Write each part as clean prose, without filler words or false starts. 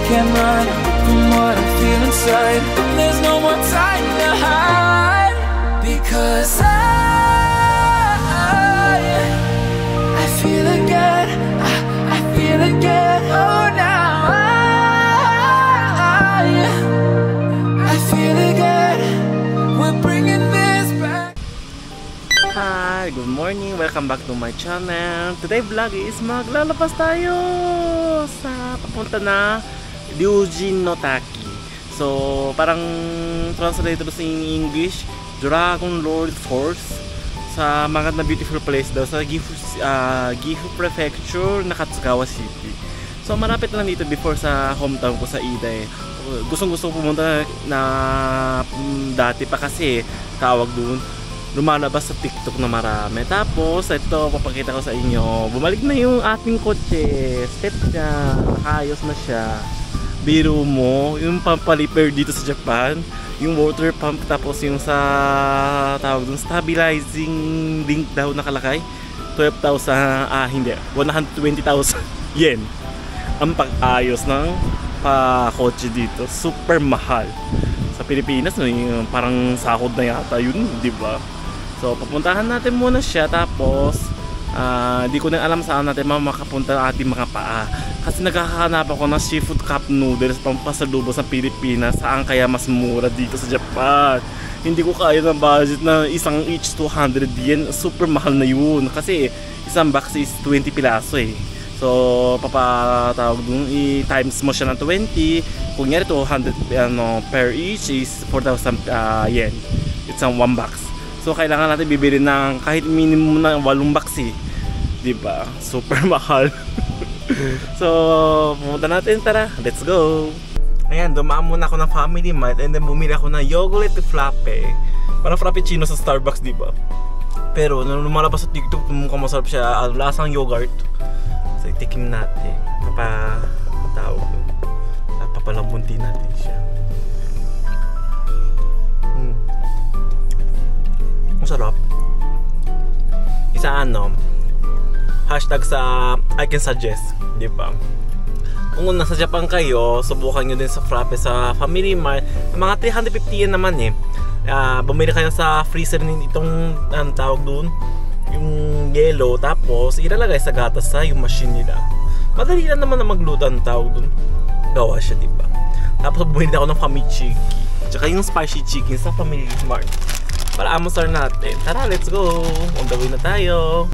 can't run from what I feel inside. There's no more time to hide, because I feel again, I feel again. Oh, now I feel again. We're bringing this back. Hi, good morning. Welcome back to my channel. Today vlog is maglalabas tayo sa papunta na Ryujin no Taki. So, parang translated in English, Dragon Lord Force, sa maganda beautiful place daw sa Gifu Prefecture, Nakatsugawa City. So, marapit lang dito before sa hometown ko sa Ida eh. Gustong-gusto pumunta na dati pa kasi tawag dun, lumalabas sa TikTok na marami. Tapos, ito, papakita ko sa inyo. Bumalik na yung ating kotse. Step niya. Nakaayos na siya. Biro mo, yung pampaliper dito sa Japan, yung water pump, tapos yung sa tawag dun, stabilizing link daw nakalakay. 12,000, hindi, 120,000 yen. Ang pag-ayos ng kotse dito. Super mahal. Sa Pilipinas, no, yung parang sahod na yata yun, di ba? So, papuntahan natin muna siya, tapos di ko na alam saan natin makapunta ang ating mga paa. Kasi naghahanap ako ng seafood cup noodles pampasalubong sa Pilipinas. Saan kaya mas mura dito sa Japan? Hindi ko kaya ng budget na isang each 200 yen. Super mahal na yun. Kasi isang box is 20 pilaso eh. So, papatawag dun, i-times mo siya ng 20. Kunyari 200 per each is 4,000 yen. It's ang 1 box. So, kailangan natin bibili ng kahit minimum na 8 box eh. Diba? Super mahal. So, pumunta natin. Tara, let's go. Ayan, dumaan muna ako ng Family Mart and then bumili ako ng yogurt frappe. Parang frappuccino sa Starbucks, diba? Pero, nung lumalabas sa TikTok, mukhang masarap siya. Lasang yogurt. So, itikim natin. Papalambuntin natin siya. Ang sarap. Isa hashtag sa I can suggest, di ba? Kung nasa Japan kayo, subukan nyo din sa frappe sa Family Mart. Mga 350 yen naman eh. Bumili kayo sa freezer nitong tawag dun, yung yellow, tapos ilalagay sa gatas sa yung machine nila. Madali lang naman na magluto ang tawag dun. Gawa siya, di ba? Tapos bumili ako ng famichiki, tsaka yung spicy chicken sa Family Mart. Para amusar natin. Tara, let's go! On the way na tayo!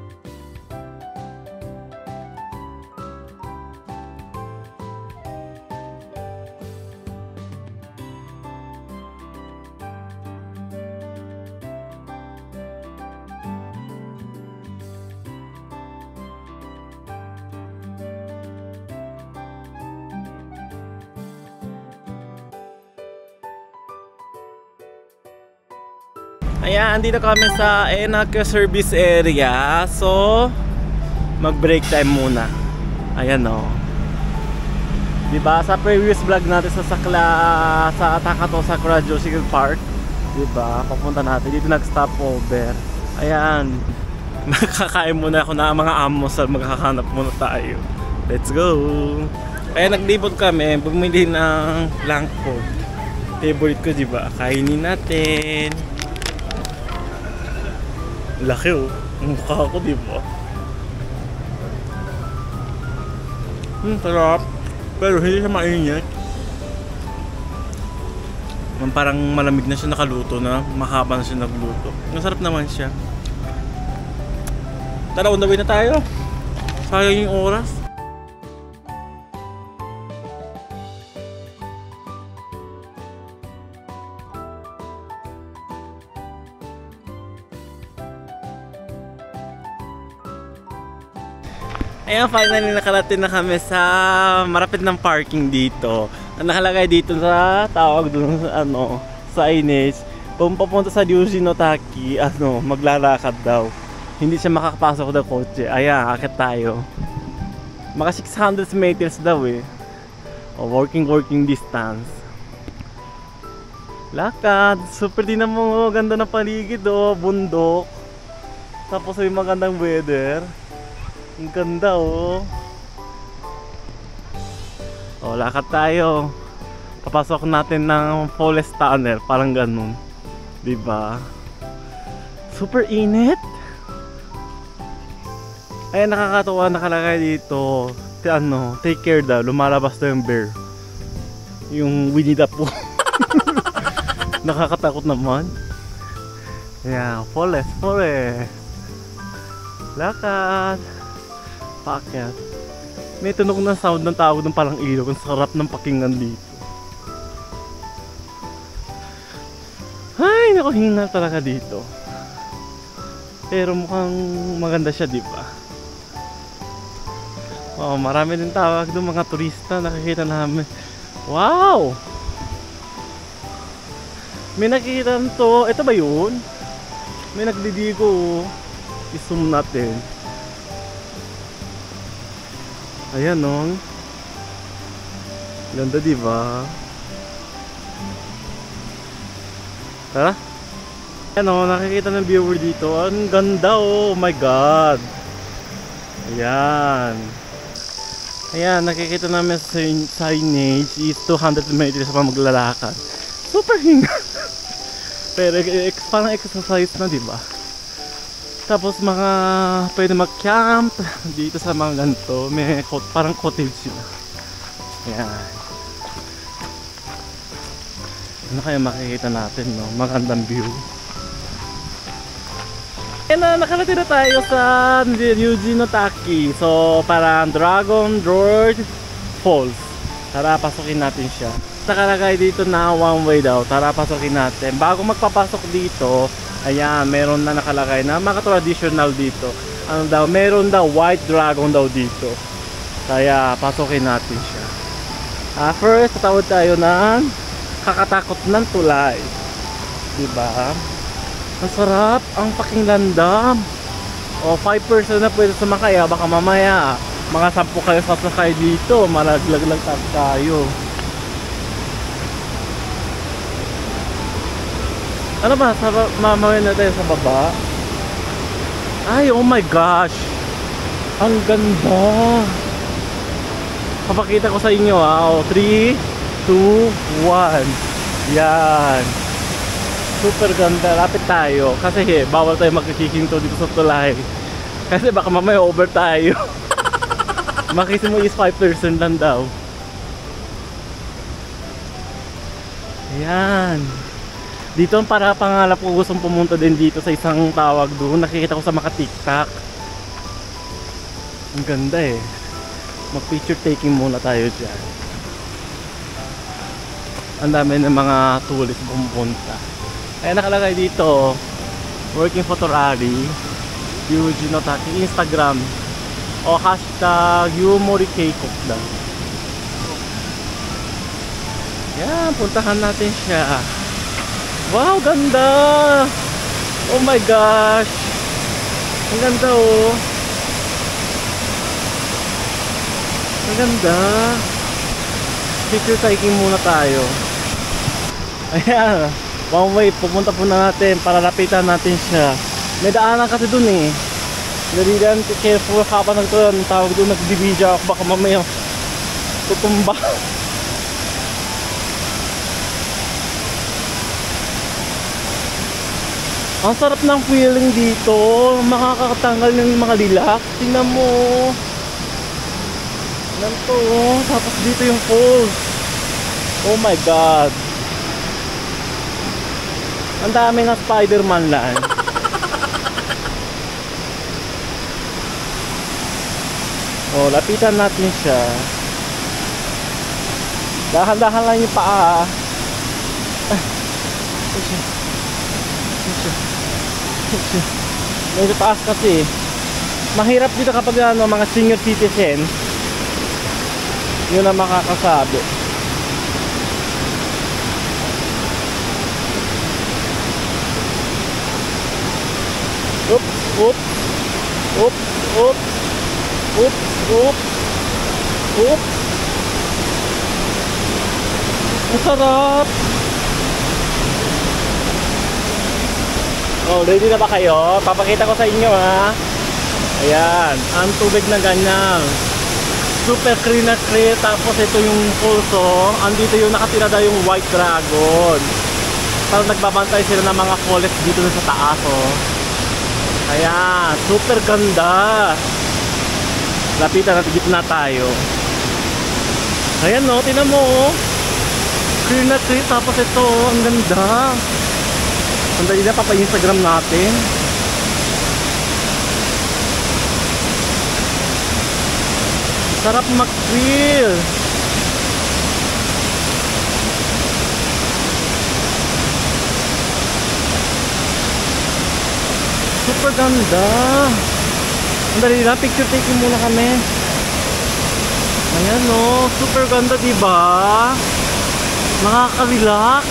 Ayan, andito kami sa Enak service area. So, mag-break time muna. Ayan o. Diba, sa previous vlog natin sa Takato Sakura Joshi Park, diba, papunta natin. Dito nag-stop over. Ayan. Makakain muna ako na mga amosal. Maghahanap muna tayo. Let's go. Ayan, naglibot kami. Bumili ng langko. Favorite ko, diba? Kainin natin. Laki oh. Mukha ko, diba? Sarap. Pero hindi siya mainit. Parang malamig na siya nakaluto na. Mahaba na siya nagluto. Masarap naman siya. Tara, on the way na tayo. Sayang yung oras. Ayan, finally nakarating na kami sa marapit ng parking dito. Nakalagay dito sa tawag dun sa signage. Kung papunta sa Ryujin no Taki, maglalakad daw. Hindi siya makakapasok ng kotse. Ayan, akit tayo. Maka 600 meters daw eh. Working distance. Lakad. Super din mo, ganda ng paligid oh, bundok. Tapos may magandang weather. Ang ganda oh. O, lakad tayo. Papasok natin ng Forest Tunnel, parang ganun. Diba? Super init. Ay, nakakatawa, nakalagay dito. Take care daw, lumalabas daw yung bear. Yung Winnie the Pooh. Nakakatakot naman. Yeah, forest. Lakad. Pakyat. May tunog na sound ng tawag ng parang ilog. Ang sarap ng pakinggan dito. Ay, naku, hingal talaga dito. Pero mukhang maganda siya, di ba? Oh, marami din tawag doon, mga turista, nakikita namin. Wow! May nakikita nito. Ito ba yun? May nagdidigo. I-zoom natin. Ayan, no? Ganda, di ba? Tara. Ayan, no? Nakikita ng viewer dito. Ang ganda, oh my god. Ayan. Ayan, nakikita namin sa signage is 200 meters pa maglalakad. Super hinga. Pero parang exercise na, diba? Tapos pwede mag-camp dito sa mga ganito. May parang cottage sila. Ayan. Ano kaya makikita natin, no? Magandang view. Nakarating na tayo sa Ryuji no Taki. So, parang Dragon Road Falls. Tara, pasukin natin siya. Nakalagay dito na one way daw. Tara, pasukin natin. Bago magpapasok dito, ayan, meron na nakalagay na mga traditional dito. Ano daw, meron daw white dragon daw dito. Kaya, pasukin natin siya. First, tatawid tayo ng kakatakot ng tulay. Diba? Ang sarap, ang pakinglandam. O 5% na pwede sumakay, baka mamaya mga 10 kayo sasakay dito, malaglag tayo. Ano ba, mamaya na tayo sa baba. Ay, oh my gosh, ang ganda. Papakita ko sa inyo, 3, 2, 1. Yan. Super ganda, lapit tayo. Kasi bawal tayo magkikinto dito sa tulay. Kasi baka mamaya over tayo. Makisi mo is 5% lang daw. Ayan. Dito ang para pangalap ko, gustong pumunta din dito sa isang tawag doon. Nakikita ko sa mga TikTok. Ang ganda eh. Mag picture taking muna tayo dyan. Ang dami ng mga tourist pumunta. Ayan, nakalagay dito, working photography, Ryuji no Taki, Instagram, o hashtag Yumori Keikok daw. Yan, puntahan natin siya. Wow, ganda! Oh my gosh! Ang ganda, oh! Ang ganda! Picture taking muna tayo. Ayan, one way, pupunta po na natin para lapitan natin siya. May daanan kasi dun eh. Dalilan, careful habang tawag dun, nagbibidya ako, baka mamaya tutumba. Ang sarap ng feeling dito, makakatanggal ng mga lilak. Tingnan mo. Ganito, tapos dito yung falls. Oh my god. Ang dami ng Spider-Man lang. Oh, lapitan natin siya. Dahan-dahan lang yung paa. Medyo taas kasi. Mahirap dito kapag mga senior citizen. Yun ang makakasabi. Oops, oops, oops, oops, oops, oops, oops. Ang sarap. Oh, ready na ba kayo? Papakita ko sa inyo ha. Ayan, ang tubig na ganyan. Super clean na clear. Tapos ito yung pulso. Andito yung nakatira daw yung white dragon. Parang nagbabantay sila ng mga forest dito sa taas, oh. Ayan, super ganda. Lapitan natin, gitna tayo. Ayan, no, tinan mo, oh. Clear na clear. Tapos ito, ang ganda. Sandali na, papa-Instagram natin. Sarap mag-clear. Super ganda. Sandali na, picture taking muna kami. Ayan, no, super ganda, diba? Nakaka-relax.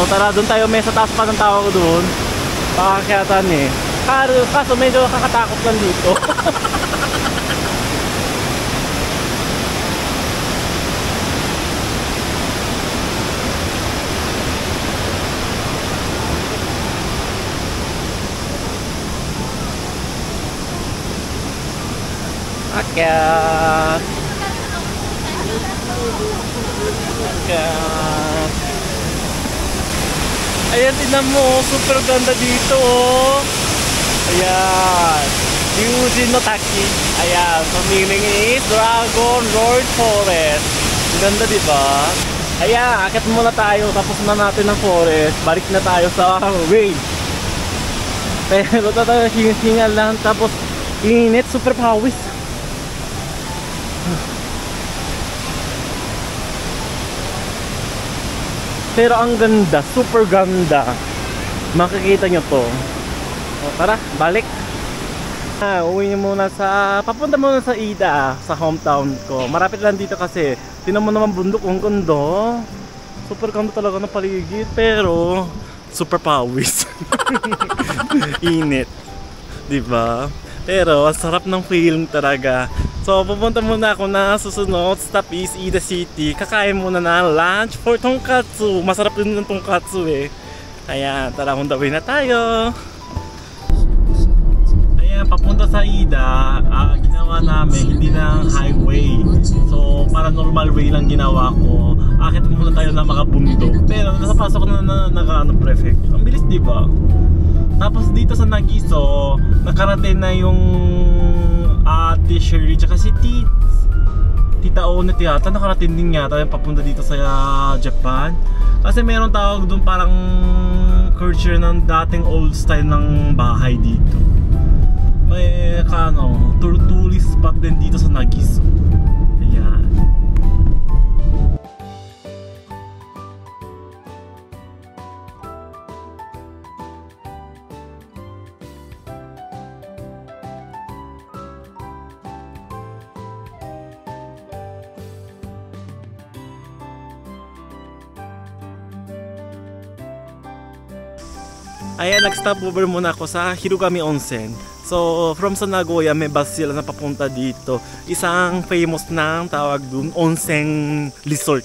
O tara, doon tayo, may sa taas pa ng tao ko doon. Pakakyatan eh. Kaso medyo kakatakot lang dito. Akyat. Akyat. Ayan, tignan mo, super ganda dito, oh. Ayan, Ryujin no Taki. Ayan, so meaning is Dragon Lord Forest. Ganda, diba? Ayan, akit muna tayo, tapos na natin ang forest. Balik na tayo sa way. Pero tayo hingal lang, tapos init, super pawis. Pero ang ganda, super ganda. Makikita nyo to. O, tara, balik. Uwi nyo muna papunta muna sa Ida, sa hometown ko. Marapit lang dito kasi. Tinan mo naman bundok, ang ganda. Super ganda talaga ng paligid. Pero, super pawis. Init. Diba? Pero, ang sarap ng feeling talaga. So, pupunta muna ako na susunod stop is Ida City. Kakain muna na lunch for tonkatsu. Masarap din ng tonkatsu eh. Ayan, tara, on the way na tayo. Ayan, papunta sa Ida, ginawa namin, hindi na highway. So, para normal way lang ginawa ko. Akit muna tayo ng mga bundok. Pero, nasapasok na naka-prefect. Ang bilis, diba? Tapos dito sa Nagiso, nakarating na yung Ate Shirley tsaka si Tita Onet yata, nakarating din yata yung papunta dito sa Japan. Kasi meron tawag doon parang culture ng dating old style ng bahay dito. May tourist spot din dito sa Nagiso. Ayan. Ayan, nag-stop over muna ako sa Hirugami Onsen. So, from sa Nagoya, may bus sila na papunta dito. Isang famous na tawag dun, onsen resort.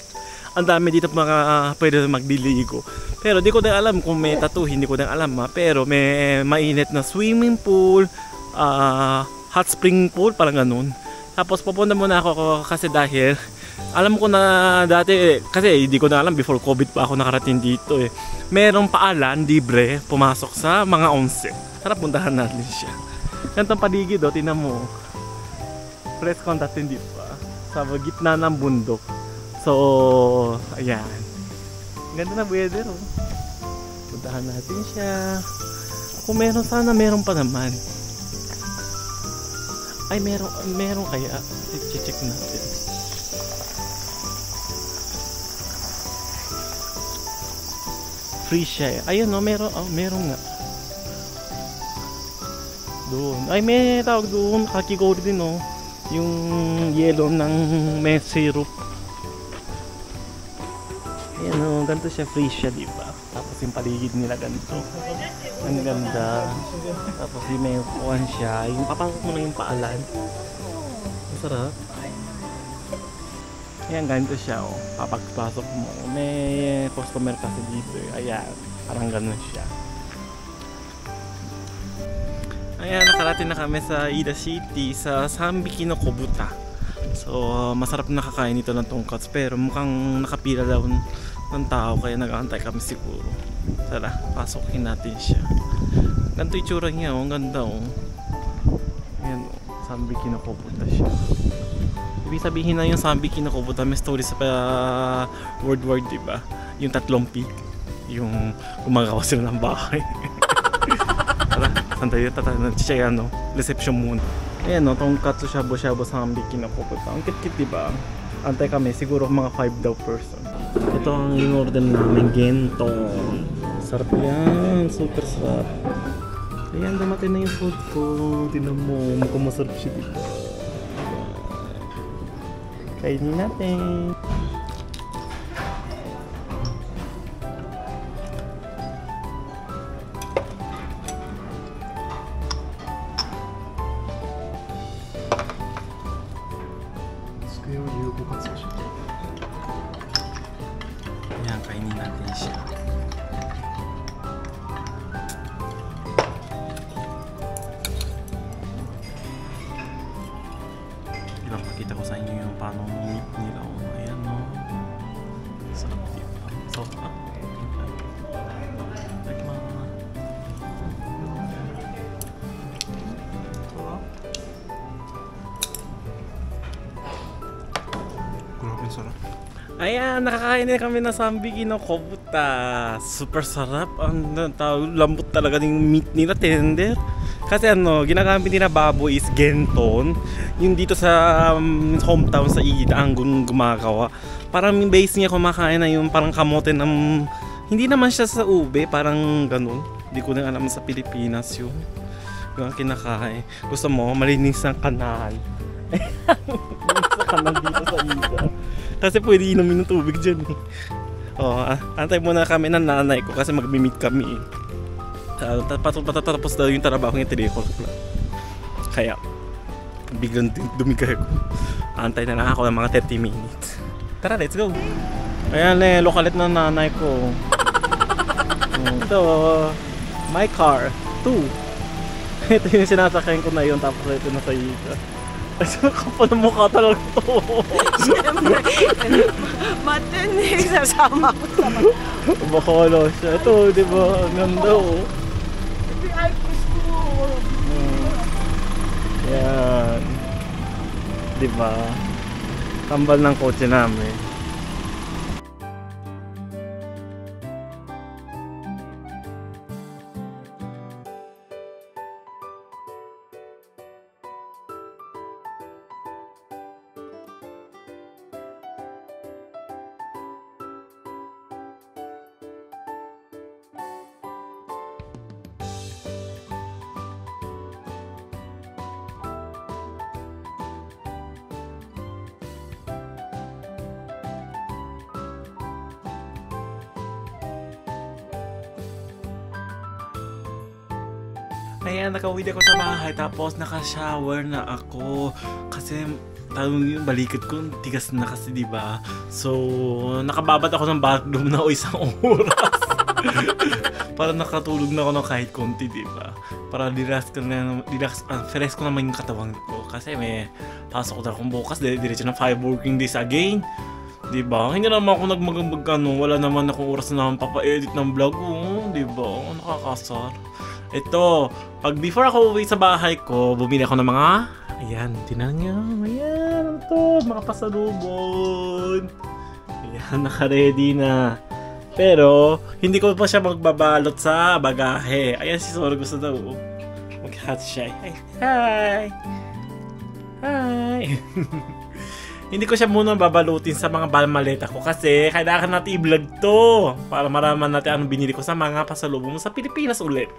Ang dami dito mga pwede magliligo. Pero di ko din alam kung may tattoo, hindi ko din alam ha. Pero may mainit na swimming pool, hot spring pool, parang ganun. Tapos pupunta muna ako kasi dahil alam ko na dati, kasi hindi ko na alam, before COVID pa ako nakarating dito eh. Merong paalan, libre, pumasok sa mga onsen. Tara, puntahan natin siya. Gantong paligid, oh, tinan mo. Press contact, hindi pa. Sa gitna ng bundok. So, ayan. Ganda na weather, oh. Puntahan natin siya. Kung meron, sana meron pa naman. Ay, meron kaya. I-check natin. Free siya eh. Ayun, no, meron nga. Doon. Ay, may tawag doon. Kakigori din, no. Yung yellow ng may syrup. Ayan, no. Ganito siya. Free siya, diba? Tapos yung paligid nila ganito. Ang ganda. Tapos yung may upuan siya. Yung papasok mo lang yung paalan. Ang sarap. Ayan, ganito siya, oh. Papagpasok mo. May customer kasi dito, eh. Ayan, parang ganun siya. Ayan, nakarating na kami sa Ida City, sa Sambiki no Kobuta. So, masarap na kakain ito ng tonkatsu, pero mukhang nakapila daw ng tao, kaya nag-aantay kami siguro. Tara, pasokin natin siya. Ganito yung tsura niya, ang ganda oh. Ayan oh, Sambiki no Kobuta siya. Ibig sabihin na yung Sambiki no Kobuta, may story sa World War, diba? Yung tatlong pig, yung gumagawa sila ng bahay. Tara, sandali, siya ano, reception muna. Ayan no, tonkatsu shabu-shabu Sambiki no Kobuta. Ang kit-kit, diba? Antay kami, siguro mga 5 daw person. Ito ang in-order namin, genton. Sarap yan, super sarap. Ayan, dumating na yung food ko. Tignan mo, mukhang masarap siya, diba? Kainin natin. Ayan, kainin natin siya. Diba, makita ko sa inyo yung paano meat nila. Ayan no. Sarap diba? Sarap. Ayan, nakakain na kami ng Sambiki no Kobuta. Super sarap. Ang lambot talaga ng meat nila, tender. Kasi ano, ginagamit nila baboy is genton. Yung dito sa hometown sa Ida ang gumagawa. Parang yung base niya kumakain na yung parang kamote ng... Hindi naman siya sa ube, parang ganun. Hindi ko na alam sa Pilipinas yun. Yung kinakain. Gusto mo, malinis ang kanal. Sa kanal dito sa Ida. Kasi pwede inumin ng tubig dyan eh. Oh, antay muna kami ng nanay ko kasi mag-meet kami eh. Patatapos daw yung trabaho niya 3 o'clock na. Kaya biglang dumigay ko. Antay na lang ako ng mga 30 minutes. Tara, let's go. Ayan eh, lokalit ng nanay ko. Ito, my car 2. Ito yung sinasakyan ko na yun, tapos ito na sa ika. Ay, kapal ng mukha talaga to. Siyempre, matinig, sasama ko sa mga. Bakala siya. Ito, di ba? Ang ganda oh. Ay, gusto. Yan. Di ba? Tambal ng kotse namin. Ayan, nakauwi ako sa bahay tapos naka-shower na ako kasi yung balikat ko tigas na kasi, diba? So, nakababad ako ng bathroom na isang oras. Para nakatulog na ako ng kahit konti, diba? Para fresh ko naman yung katawan ko kasi may pasok ko na akong bukas, diretso ng 5 working days again. Diba? Hindi naman ako wala naman akong oras na naman papa-edit ng vlog, diba? Nakakasar. Ito, pag before ako uwi sa bahay ko, bumili ako ng mga, ayan, tinan nyo, ayan, ito, mga pasalubon. Ayan, naka-ready na. Pero, hindi ko pa siya magbabalot sa bagahe. Ayan, si Sora gusto daw, mag-hot shy. Hi! Hi! Hindi ko siya muna babalutin sa mga maleta ko kasi kailangan natin i-vlog to para maraman natin anong binili ko sa mga pasalubong sa Pilipinas ulit.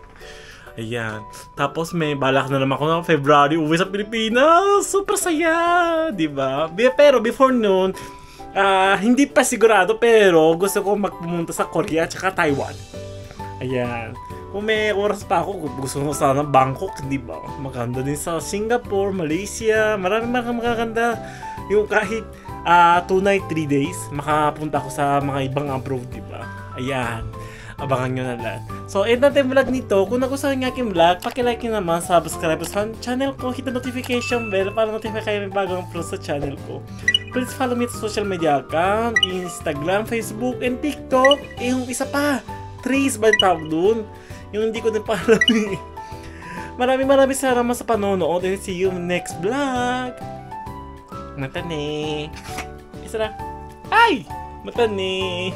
Ayan. Tapos may balak na naman ako ng February uwi sa Pilipinas. Super saya! Diba? Pero before noon, hindi pa sigurado pero gusto ko magpumunta sa Korea at Taiwan. Ayan. Kung may oras pa ako, gusto ko sana Bangkok, diba? Maganda din sa Singapore, Malaysia, marami magaganda. Yung kahit 2 night, 3 days, makapunta ako sa mga ibang abroad, diba? Ayan. Abangan nyo na lang. So, end natin vlog nito. Kung nagustuhan ng aking vlog, pakilike nyo naman, subscribe sa channel ko, hit the notification bell para notify kayo ng bagong upload sa channel ko. Please follow me sa social media account, Instagram, Facebook, and TikTok. Yung isa pa, Trace ba yung tawag dun? Yung hindi ko din pa alam eh. Maraming salamat sa panonood and see you next vlog. Matane. Isa na. Ay! Matane.